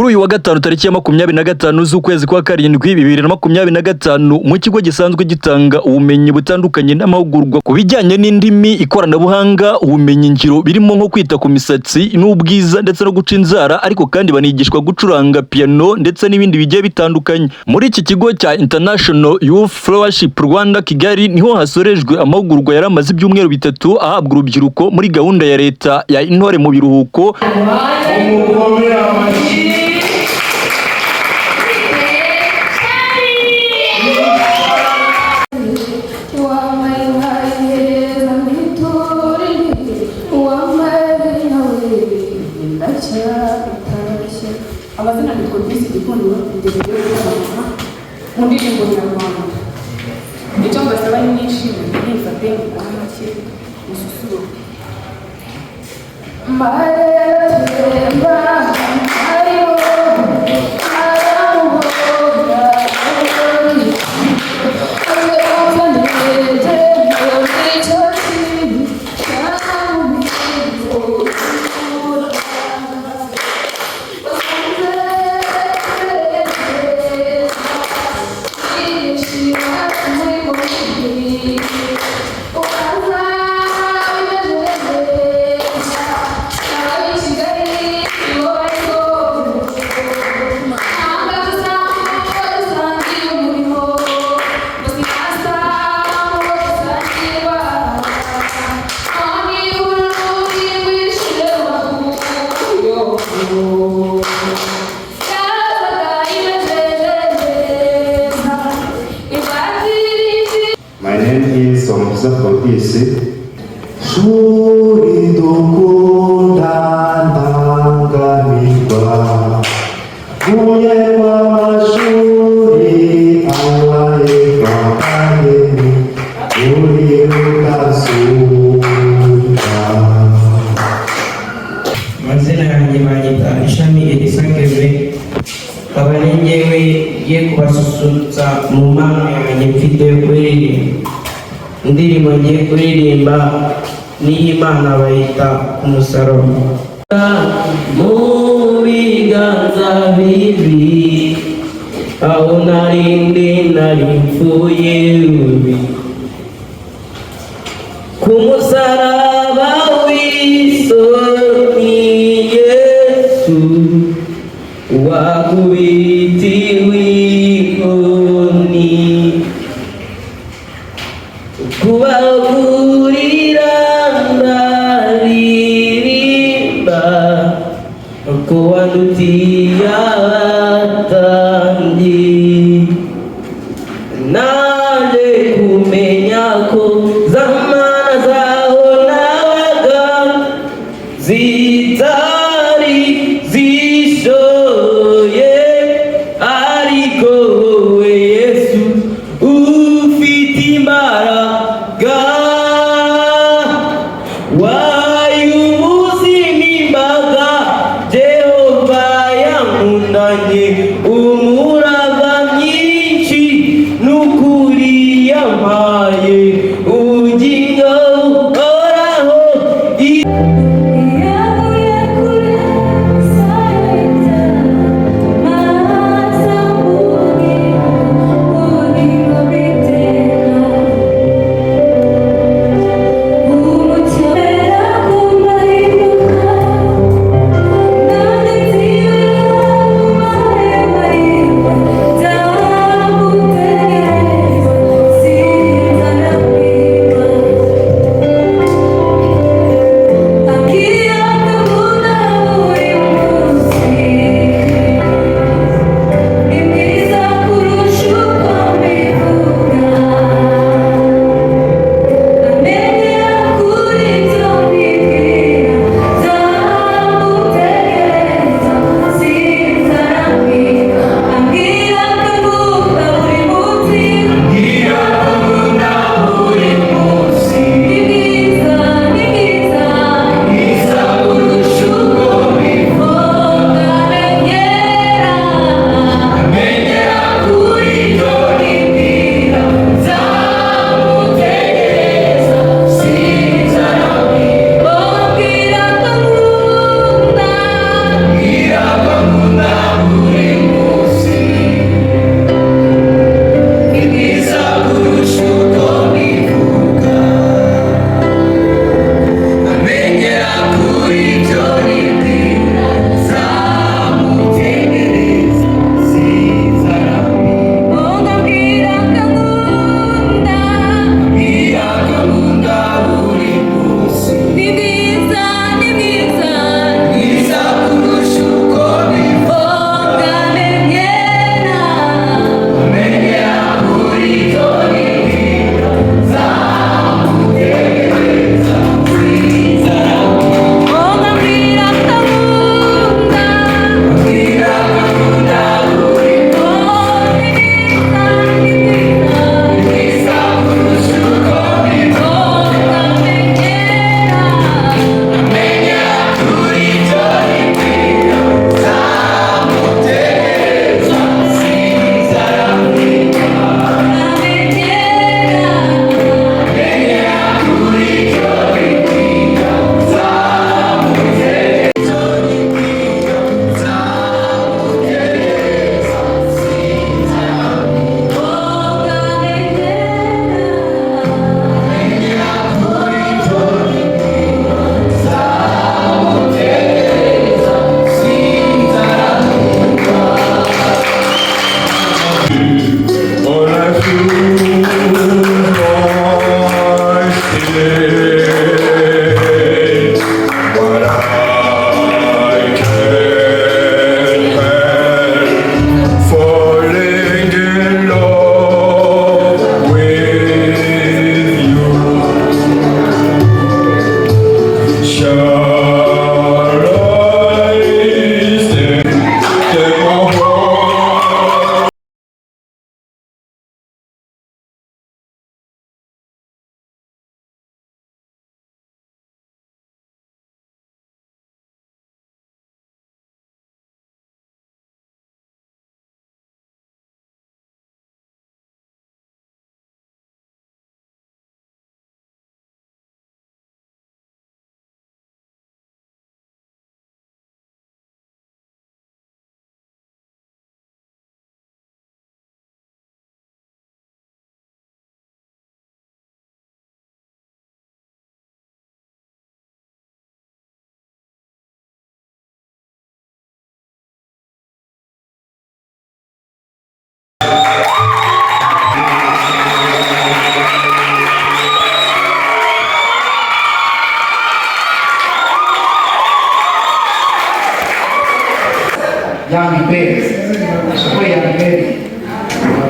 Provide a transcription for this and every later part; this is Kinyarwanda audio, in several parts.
Kuri uyu wa gatanu tariki ya 25 z'ukwezi kwa karindwi 2025 mu kigo gisanzwe gitanga ubumenyi butandukanye n'amahugurwa ku bijyanye n'indimi, ikoranabuhanga, ubumenyi ngiro birimo nko kwita ku misatsi n'ubwiza ndetse no guca inzara, ariko kandi banigishwa gucuranga piano ndetse n'ibindi bigiye bitandukanye. Muri iki kigo cya International Youth Fellowship Rwanda Kigali niho hasorejwe amahugurwa yaramaze ibyumweru bitatu ahabwa urubyiruko muri gahunda ya leta ya intore mu biruhuko. Amazina ni Kodisi Gikundiro ndetse mu ndirimbo nyarwanda. Icyo mbasaba ni mwishimye mwifate amashyi mususuruke. My name is Omusa Kodisi. Shuri dukunda ndangamirwa Uye kwa mashuri awaye kwa kandeni Uri udasuka Mazina yanjye banyita Ishami Elisangeve abarengewe ye kubasusurutsa mu mpano yanjye mfite yo kuririmba. Indirimbo ngiye kuririmba n'Imana bayita ku musaraba. Mu biganza bibi aho nari mfuye rubi ku musaraba w'isoni Yesu wakubitiwe inkoni kubagurira ndaririmba ko wandutiye abatambyi naje kumenya ko zamana zaho nabaga zitari zishoye, ariko wowe Yesu ufite imbaraga wayumuzi n'imbaga Jehova yankundanye umurava myinshi n'ukuri yampaye ubugingo buhoraho.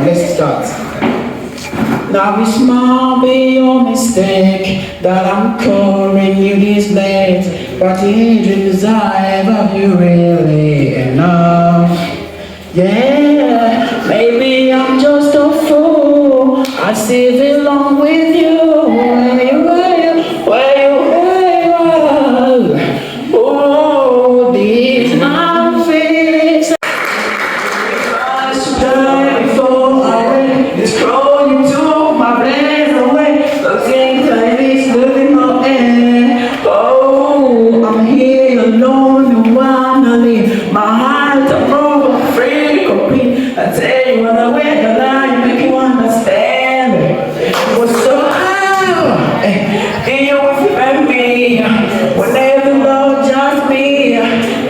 Let's start. Now it's might be your mistake that I'm calling you these days, but the desire of you really enough. Yeah, maybe I'm just a fool. I sit along with you. Oh, these my face. Before I went, it's crawling to my brain away. Looking like living my end. Oh, I'm here alone and wandering. My heart, I'm over free, complete. I tell you when I went the line, make you understand. It was so hard. Here with you and me. Whenever love just me.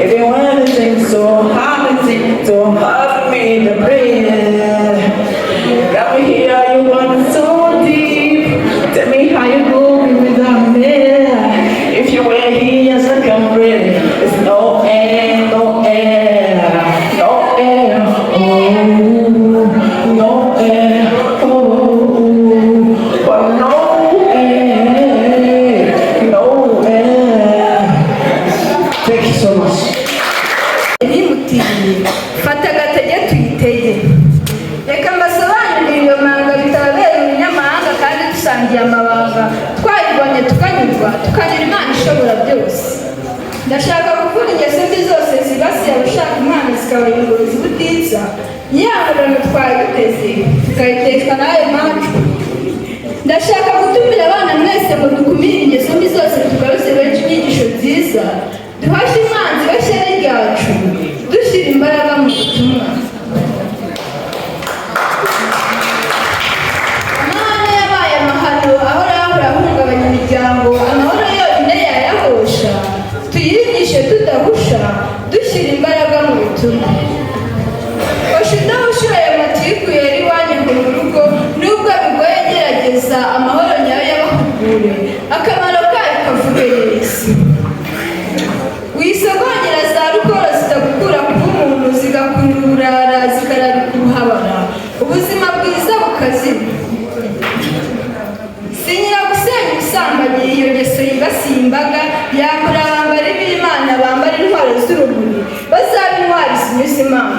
If you want to think so hard, so hard for me to breathe. Got me here, you want so deep. Tell me how you go without me. If you were here, yes, I can breathe. There's no air, no air, no air. Oh, no air. Oh, but no air, no air. Thank you so much. Nimutiye fata agatege tuyitege reka mbasobanurire iyo manga bitababera umunyamahanga kandi dusangiye amabanga twayibonye tukanyurwa tukagira Imana ishobora byose. Ndashaka kuvuga ingeso mbi zose zibasiye abashaka Imana zikabayobora ubutiza yamurano twayiteze tukayiteshwa n'ayo mpamvu. Ndashaka gutumira abana mwese ngo dukumire ingeso mbi zose tugaruze benshi inyigisho nziza duhashe imanzi bashyira ryacu dushyira imbaraga mu butumwa. Amahane yabaye amahano ahora ahungabanya imiryango, amahoro yonyine yayahosha. Tuyigishe tudahusha dushyira imbaraga mu butumwa. Osha udahusha aya matiku yari iwanyu ngo mu rugo nubwo bigoye gerageza amahoro nyayo y'abahugure akamaro kayo kavuge Yesu. Wisogongera za rukoro zitagukura kuba umuntu zigakurura uburara zikararika ubuhabara ubuzima bwiza bukazima. Sinyira gusenya ubusambanyi iyo ngeso yibasiye imbaga yakora abambara ib'Imana bambara intwaro z'urumuri bazaba intwari zinyuze Imana.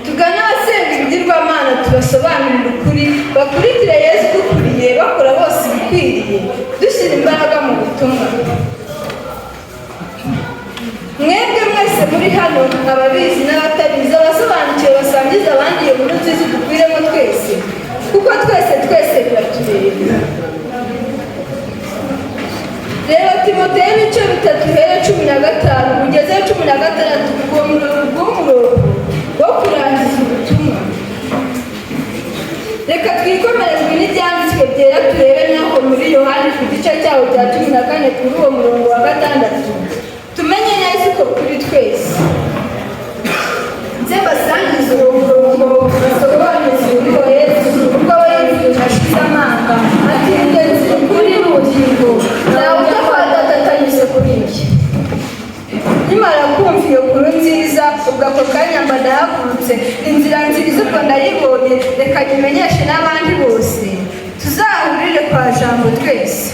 Tugana abasenga ibigirwamana tubasobanurira ukuri bakurikire Yesu dukuriye bakora bose ibikwiriye dushyira imbaraga mu butumwa. Mwebwe mwese muri hano ababizi n'abatabizi abasobanukiwe basangiza abandi iyo nkuru nziza dukwiremo twese kuko twese biratureba. Rero Timoteyo ibice 3:15 kugeza 16 uwo murongo wo kurangiza ubutumwa. Reka twikomerezwe n'ibyanditswe byera turebe n'aho muri Yohani ku gice cyaho cya 14 kuri uwo murongo wa 6 tumenye neza uko kuri twese. Nze basangiza uwo murongo basobanuza uko Yesu ubwo we yashize amanga ati ingenzi kuri n'ubugingo nawe utafatanyije kuri iki. Nimara kumva iyo nkuru nziza ubwo ako kanya mba ndahagurutse inzira nziza ubwo ndayibonye reka nyimenyeshe n'abandi bose tuzahurire kwa Jambo twese.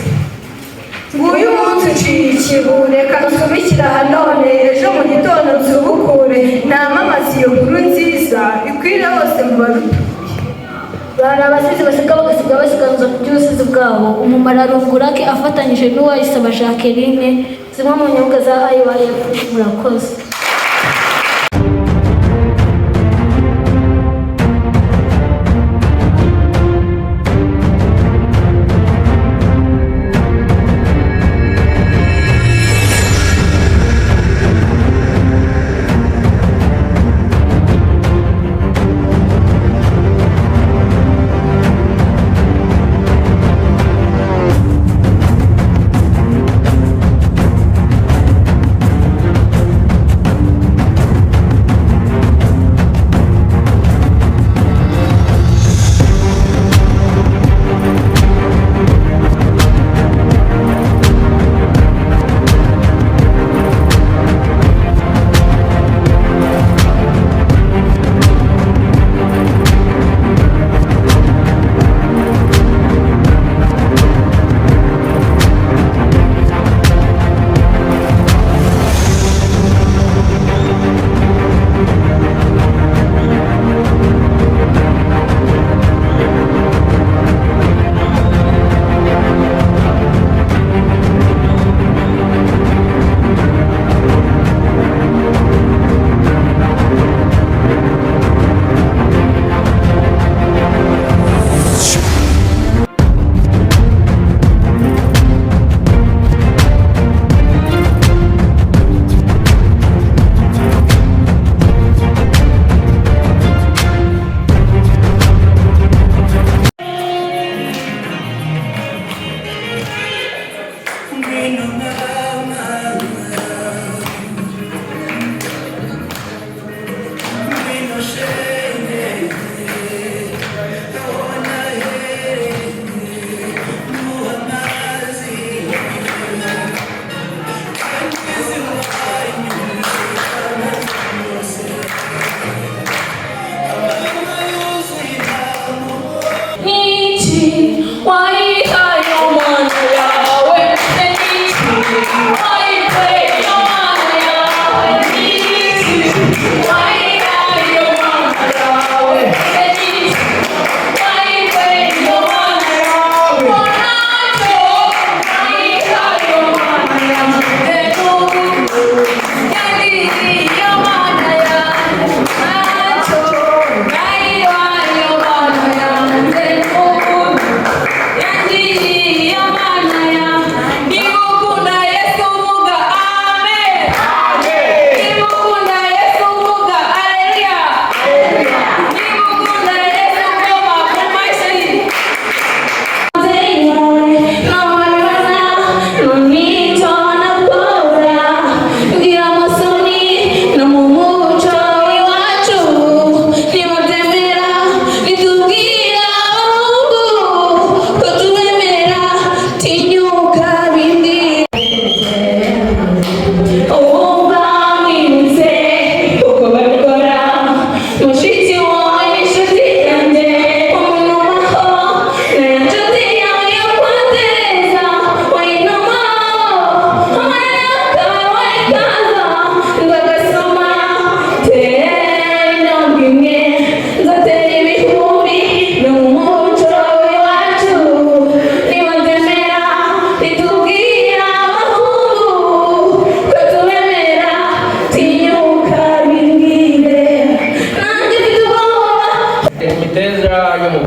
Nguyu munsi uciye ikibu reka nsubikira hanone ejo mu gitondo nzubukure namamaza iyo nkuru nziza ikwire hose mu barutuye. Bari abasizi basiga bagasiga basiganuza ku by'ubusizi bwabo. Umumararungurake afatanyije n'uwayisaba Jacqueline zimwe mu nyungu za IYF. Murakoze.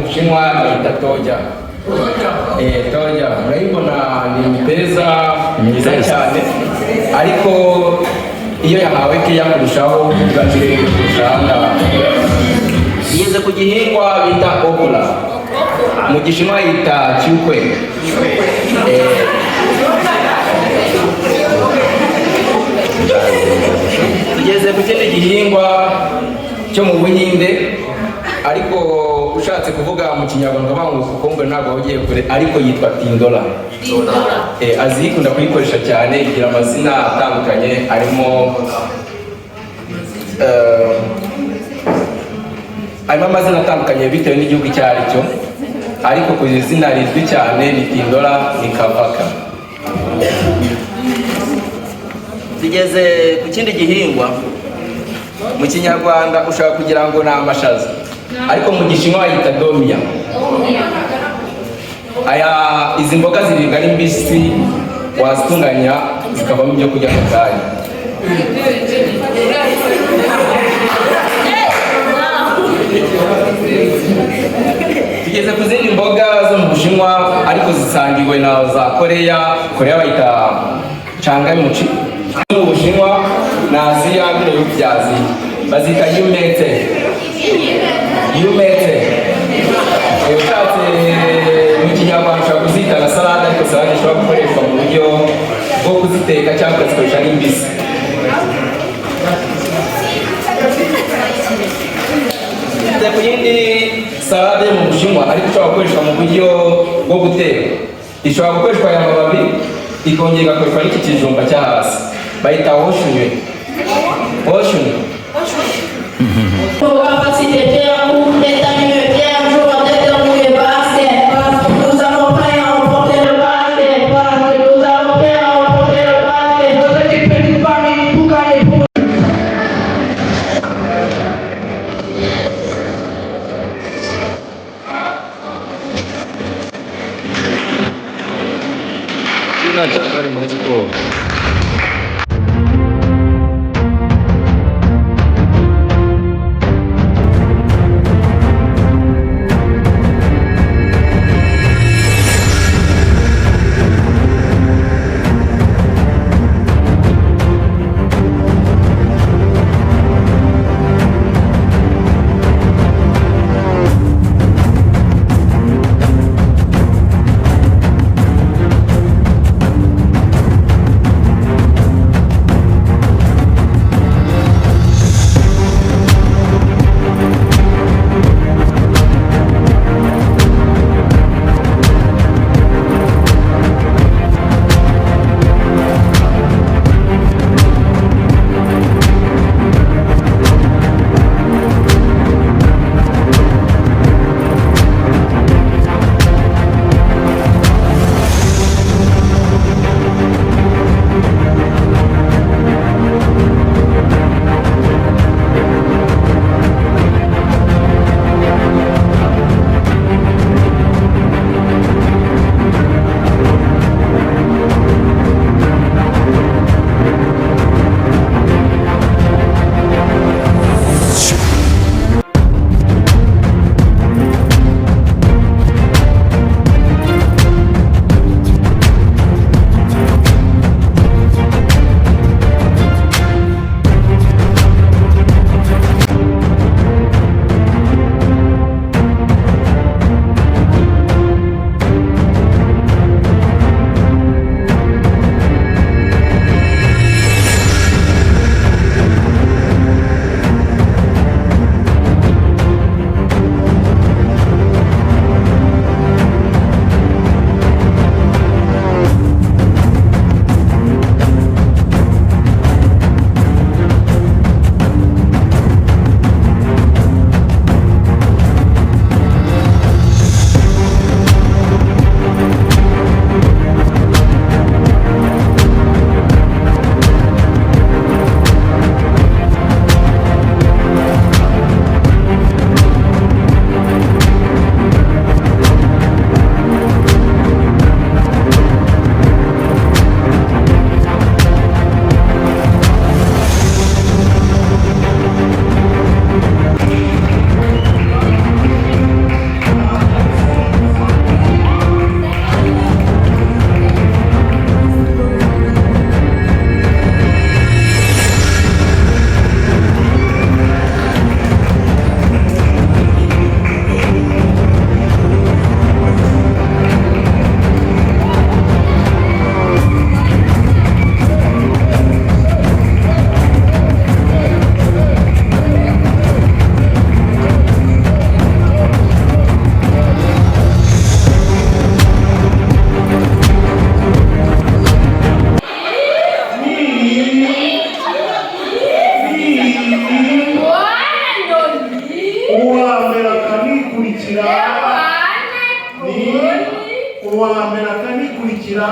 Bushinwa bayita toja. Toja murayibona ni imiteja myiza cyane, ariko iyo yahawe keya kurushaho igashira kurushaho. Igeze ku gihingwa bita okra, mu Gishinwa yita chukwe. Igeze ku kindi gihingwa cyo mu Buhinde, ariko ushatse kuvuga mu Kinyarwanda bangu kukombwe ntabwo ugiye kure, ariko yitwa tindola. Azikunda kuyikoresha cyane, igira amazina atandukanye arimo amazina atandukanye bitewe n'igihugu icyo ari cyo, ariko ku izina rizwi cyane ni tindola, ni kavaka. Tugeze ku kindi gihingwa, mu Kinyarwanda ushaka kugira ngo ni amashaza, ariko mu Gishinwa yita domia. Izi mboga ziribwa ari mbisi, wazitunganya zikavamo ibyo kurya mu kanya. Tugeze ku zindi mboga zo mu Bushinwa, ariko zisangiwe na za Korea bayita changamuchi. Mu Bushinwa na Aziya bino bihugu bya Aziya bazita yumete. Ushatse mu Kinyarwanda ushobora kuzita na salade, ariko salade ishobora gukoreshwa mu buryo bwo kuziteka cyangwa ukazikoresha n'imbisi. Ku yindi salade mu Bushinwa ariko ishobora gukoreshwa mu buryo bwo guteka, ishobora gukoreshwa aya mababi ikongera igakoreshwa n'iki kijumba cyo hasi bayita woshunywe. uwa mbere akanikurikira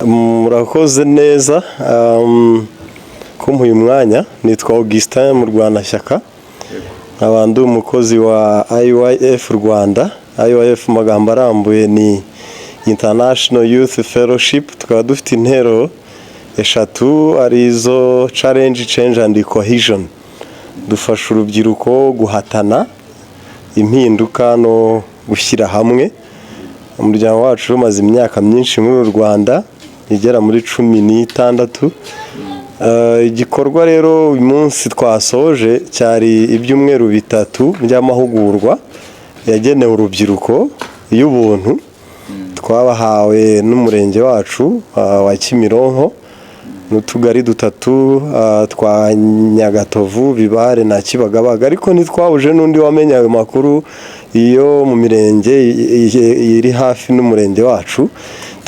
Murakoze neza kumpa uyu mwanya. Nitwa Augustin mu Rwanashyaka, nkaba ndi umukozi wa IYF Rwanda. IYF magambo arambuye ni International Youth Fellowship. Tukaba dufite intero eshatu arizo challenge, change and cohesion. Dufasha urubyiruko guhatana impinduka no gushyira hamwe. Umuryango wacu umaze imyaka myinshi muri Rwanda igera muri 16. Igikorwa rero uyu munsi twasoje cyari ibyumweru 3 by'amahugurwa yagenewe urubyiruko y'ubuntu twabahawe n'umurenge wacu wa Kimironko n'utugari 3 twa Nyagatovu, Bibare na Kibagabaga, ariko ntitwabuje n'undi wamenye ayo makuru iyo mu mirenge iri hafi n'umurenge wacu.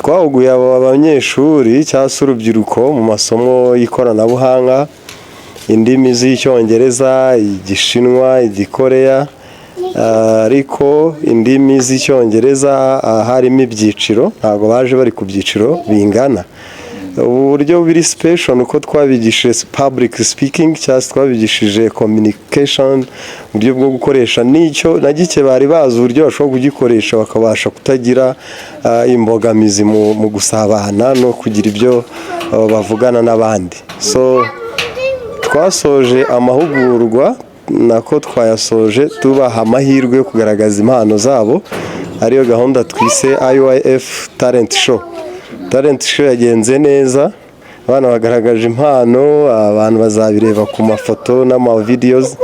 Twahuguye abanyeshuri cyangwa urubyiruko mu masomo y'ikoranabuhanga, indimi z'Icyongereza, Igishinwa, Igikoreya, ariko indimi z'Icyongereza harimo ibyiciro, ntabwo baje bari ku byiciro bingana. Uburyo biri special uko twabigishije public speaking cyangwa twabigishije communication, uburyo bwo gukoresha n'icyo na gike bari bazi uburyo bashobora kugikoresha bakabasha kutagira imbogamizi mu gusabana no kugira ibyo bavugana n'abandi. So twasoje amahugurwa nako twayasoje tubaha amahirwe yo kugaragaza impano zabo, ariyo gahunda twise IYF Talent Show. Talent Show yagenze neza, abana bagaragaje impano, abantu bazabireba ku mafoto n'ama videos,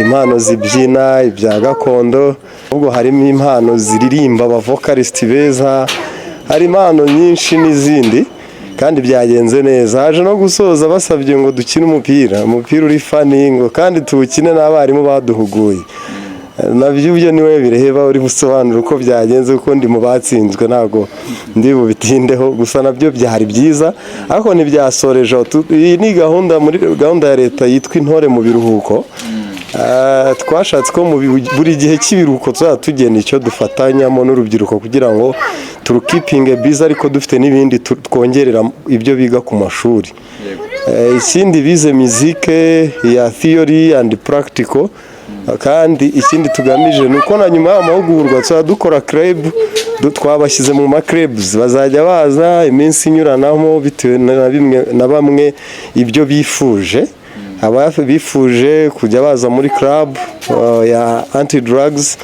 impano zibyina ibya gakondo, ubwo harimo impano ziririmba, aba vocalist beza, hari impano nyinshi n'izindi kandi byagenze neza. Haje no gusoza basabye ngo dukine umupira uri funny ngo kandi tuwukine n'abarimu baduhuguye. Nabyo byo niwe bireheba uri gusobanura uko byagenze kuko ndi mu batsinzwe, ntago ndi bubitindeho, gusa nabyo byari byiza ariko ntibyasoreje. Iyi ni gahunda muri gahunda ya leta yitwa intore mu biruhuko. Twashatse ko mu buri gihe cy'ibiruhuko tugena icyo dufatanyamo n'urubyiruko kugira ngo turukipinge busy, ariko dufite n'ibindi twongerera ibyo biga ku mashuri. Ikindi bize muzike ya theory and practical, kandi ikindi tugamije nuko na nyuma y'amahugurwa dukora club, twabashyize mu ma clubs, bazajya baza iminsi inyuranamo bitewe na bamwe ibyo bifuje. Bifuje kujya baza muri club ya anti drugs,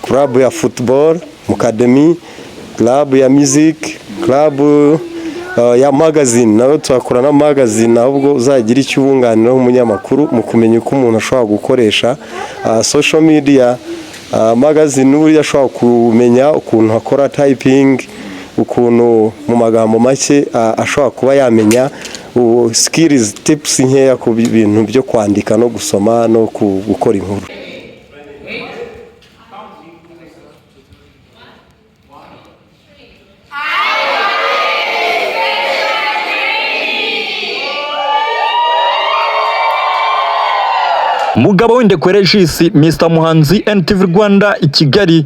club ya football, academy, club ya music, club ya magazine. Nawe twakora na magazine ahubwo uzagira icyo ubunganira nk'umunyamakuru mu kumenya uko umuntu ashobora gukoresha social media. Magazine uri ashobora kumenya ukuntu akora typing, ukuntu mu magambo make ashobora kuba yamenya skills, tips nkeya ku bintu byo kwandika no gusoma no gukora inkuru. Mugabo w'Indekwe Regis, Mr Muhanzi, NTV Rwanda i Kigali.